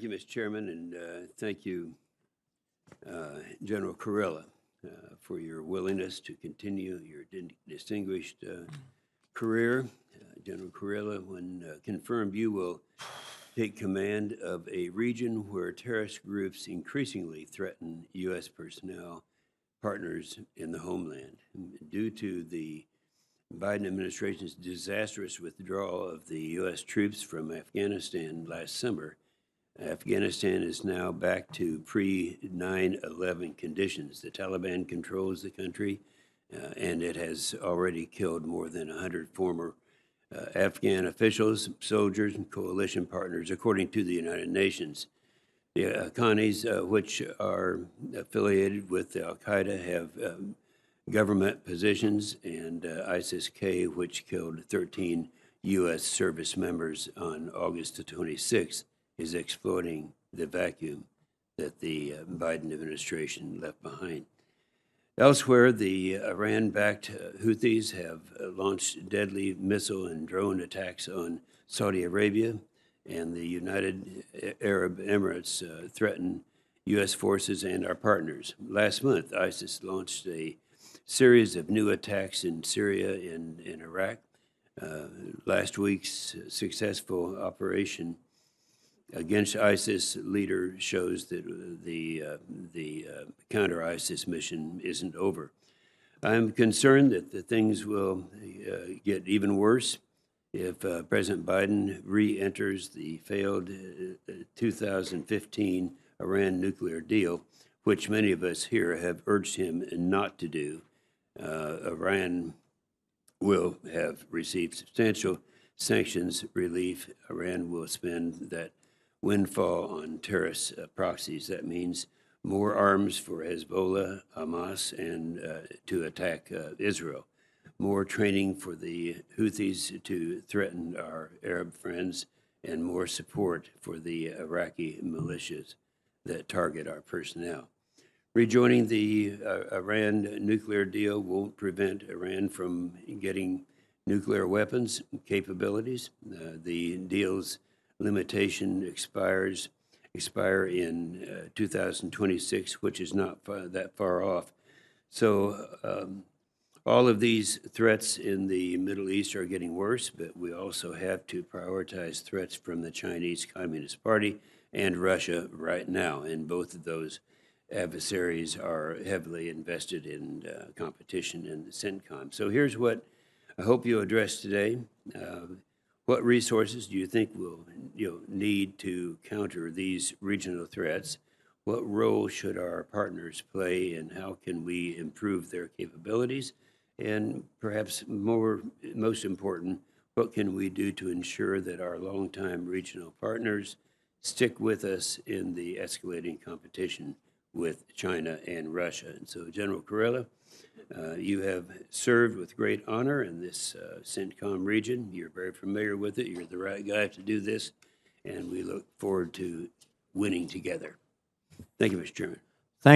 you, Mr. Chairman, and thank you, General Corella, for your willingness to continue your distinguished career. General Corella, when confirmed, you will take command of a region where terrorist groups increasingly threaten U.S. personnel, partners in the homeland. Due to the Biden administration's disastrous withdrawal of the U.S. troops from Afghanistan last summer, Afghanistan is now back to pre-9/11 conditions. The Taliban controls the country, and it has already killed more than 100 former Afghan officials, soldiers, and coalition partners, according to the United Nations. The Haqqanis, which are affiliated with al-Qaeda, have government positions, and ISIS-K, which killed 13 U.S. service members on August 26th, is exploiting the vacuum that the Biden administration left behind. Elsewhere, the Iran-backed Houthis have launched deadly missile and drone attacks on Saudi Arabia, and the United Arab Emirates threaten U.S. forces and our partners. Last month, ISIS launched a series of new attacks in Syria and in Iraq. Last week's successful operation against ISIS leader shows that the counter-ISIS mission isn't over. I'm concerned that the things will get even worse if President Biden re-enters the failed 2015 Iran nuclear deal, which many of us here have urged him not to do. Iran will have received substantial sanctions relief. Iran will spend that windfall on terrorist proxies. That means more arms for Hezbollah, Hamas, and to attack Israel. More training for the Houthis to threaten our Arab friends, and more support for the Iraqi militias that target our personnel. Rejoining the Iran nuclear deal won't prevent Iran from getting nuclear weapons capabilities. The deal's limitation expire in 2026, which is not that far off. So all of these threats in the Middle East are getting worse, but we also have to prioritize threats from the Chinese Communist Party and Russia right now, and both of those adversaries are heavily invested in competition in the CENTCOM. So here's what I hope you address today. What resources do you think we'll need to counter these regional threats? What role should our partners play, and how can we improve their capabilities? And perhaps most important, what can we do to ensure that our longtime regional partners stick with us in the escalating competition with China and Russia? And so, General Corella, you have served with great honor in this CENTCOM region. You're very familiar with it. You're the right guy to do this, and we look forward to winning together. Thank you, Mr. Chairman.